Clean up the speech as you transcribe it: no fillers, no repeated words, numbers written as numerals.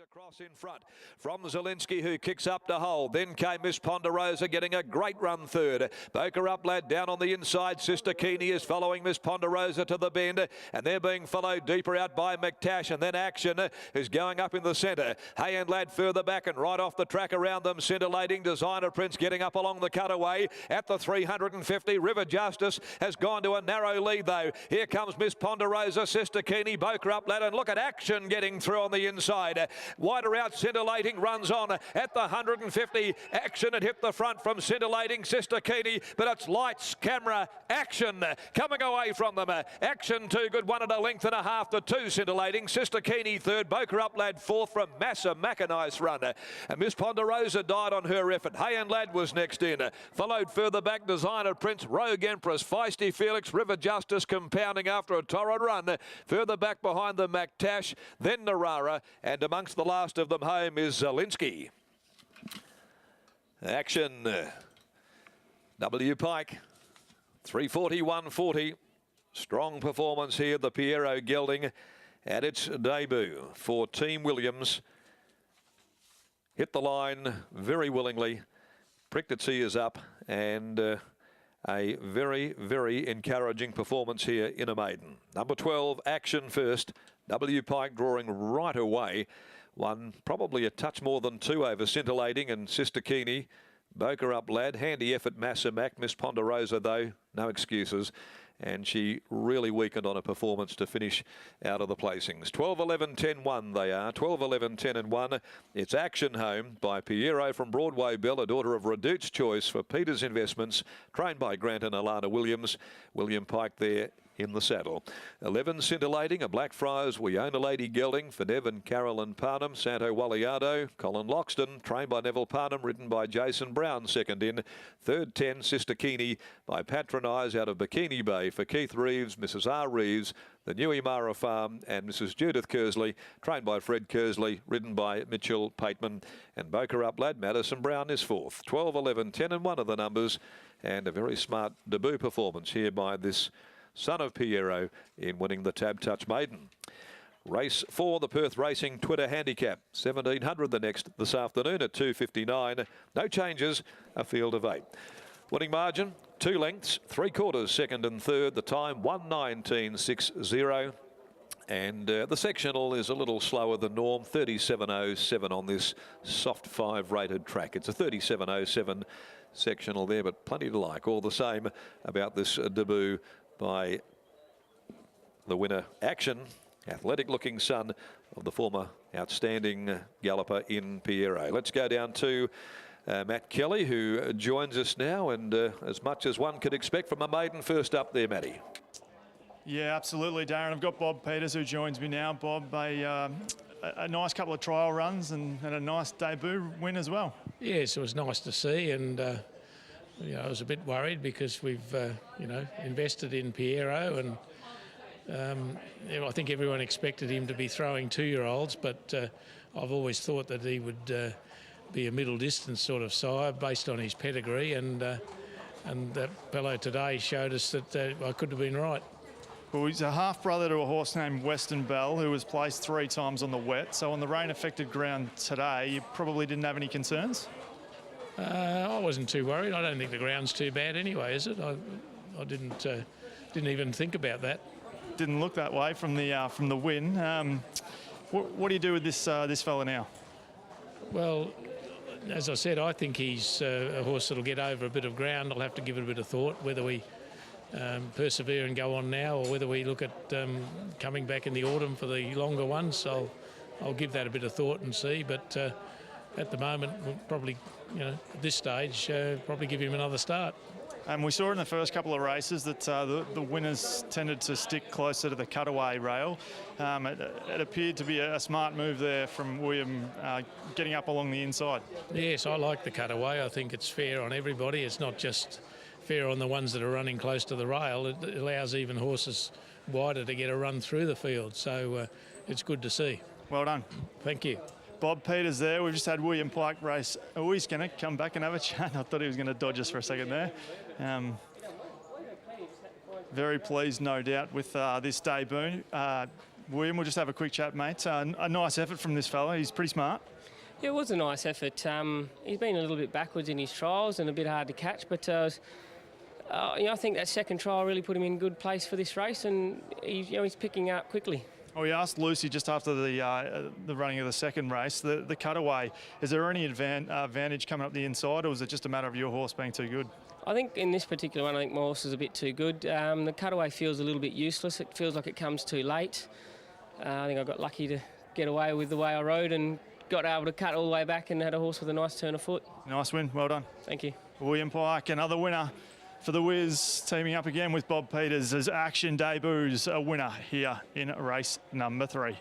across in front from Zielinski, who kicks up to hole. Then came Miss Ponderosa, getting a great run third. Boker Up Lad down on the inside. Sister Keeney is following Miss Ponderosa to the bend, and they're being followed deeper out by McTash, and then Action is going up in the centre. Hay and Lad further back and right off the track around them. Scintillating Designer Prince getting up along the cutaway at the 350. River Justice has gone to a narrow lead though. Here comes Miss Ponderosa, Sister Keeney, Boker Up Lad, and look at Action getting through on the inside. Wider out, Scintillating runs on at the 150. Action had hit the front from Scintillating, Sister Keeney, but it's Lights, Camera, Action coming away from them. Action too good, 1 1/2 lengths to 2. Scintillating, Sister Keeney third, Boker Up Lad fourth from Massa Mac, a nice run. And Miss Ponderosa died on her effort. Hay and Lad was next in. Followed further back Designer Prince, Rogue Empress, Feisty Felix, River Justice compounding after a torrid run. Further back behind them McTash, then Narara, and amongst the last of them home is Zielinski. Action. W Pike, 340-140. Strong performance here, the Piero gelding at its debut for Team Williams. Hit the line very willingly, pricked its ears up, and a very, very encouraging performance here in a maiden. Number 12, Action first. W Pike drawing right away. Won probably a touch more than 2 over Scintillating and Sister Keeney. Boker Up Lad, handy effort, Massa Mac. Miss Ponderosa though, no excuses. And she really weakened on a performance to finish out of the placings. 12, 11, 10, 1 they are. 12, 11, 10 and 1. It's Action home by Piero from Broadway Bell, a daughter of Reduced Choice for Peters Investments, trained by Grant and Alana Williams. William Pike there in the saddle. 11, Scintillating, a Blackfriars We Own a Lady gelding for Nev and Carolyn Parnham. Santo Walliardo, Colin Loxton, trained by Neville Parnham, ridden by Jason Brown, second in. Third, 10, Sister Keeney by Patronise out of Bikini Bay for Keith Reeves, Mrs. R. Reeves, the New Imara Farm, and Mrs. Judith Kersley, trained by Fred Kersley, ridden by Mitchell Pateman. And Boker Up Lad, Madison Brown is fourth. 12, 11, 10 and 1 are the numbers, and a very smart debut performance here by this son of Piero in winning the Tab Touch Maiden. Race 4, the Perth Racing Twitter Handicap. 1700 the next this afternoon at 2:59. No changes, a field of 8. Winning margin, 2 lengths, 3/4, second and third. The time 1:19.60. And the sectional is a little slower than norm, 37.07 on this soft 5 rated track. It's a 37.07 sectional there, but plenty to like all the same about this debut by the winner, Action, athletic looking son of the former outstanding galloper in Piero. Let's go down to Matt Kelly, who joins us now, and as much as one could expect from a maiden first up there, Matty. Yeah, absolutely, Darren. I've got Bob Peters who joins me now. Bob, a nice couple of trial runs and a nice debut win as well. Yes, it was nice to see, and you know, I was a bit worried because we've, you know, invested in Piero, and I think everyone expected him to be throwing 2-year-olds, but I've always thought that he would be a middle distance sort of sire based on his pedigree, and that fellow today showed us that I could have been right. Well, he's a half-brother to a horse named Western Bell, who was placed 3 times on the wet. So on the rain-affected ground today, you probably didn't have any concerns? I wasn't too worried. I don't think the ground's too bad anyway, is it? I didn't even think about that. Didn't look that way from the win. What do you do with this fella now? Well, as I said, I think he's a horse that'll get over a bit of ground. I'll have to give it a bit of thought whether we persevere and go on now, or whether we look at coming back in the autumn for the longer ones. So I'll give that a bit of thought and see. But at the moment, we'll probably, you know, at this stage, probably give him another start. And we saw in the first couple of races that the winners tended to stick closer to the cutaway rail. It appeared to be a smart move there from William, getting up along the inside. Yes, I like the cutaway. I think it's fair on everybody. It's not just fair on the ones that are running close to the rail. It allows even horses wider to get a run through the field. So it's good to see. Well done. Thank you. Bob Peters there. We've just had William Pike race. Oh, he's going to come back and have a chat. I thought he was going to dodge us for a second there. Very pleased, no doubt, with this debut. William, we'll just have a quick chat, mate. A nice effort from this fella. He's pretty smart. Yeah, it was a nice effort. He's been a little bit backwards in his trials and a bit hard to catch, but I think that second trial really put him in good place for this race, and he's picking up quickly. Oh, we asked Lucy just after the running of the second race, the cutaway. Is there any advantage coming up the inside, or is it just a matter of your horse being too good? I think in this particular one, I think my horse is a bit too good. The cutaway feels a little bit useless. It feels like it comes too late. I think I got lucky to get away with the way I rode and got able to cut all the way back and had a horse with a nice turn of foot. Nice win, well done. Thank you. William Pike, another winner for the Wiz, teaming up again with Bob Peters as Action debuts a winner here in race number 3.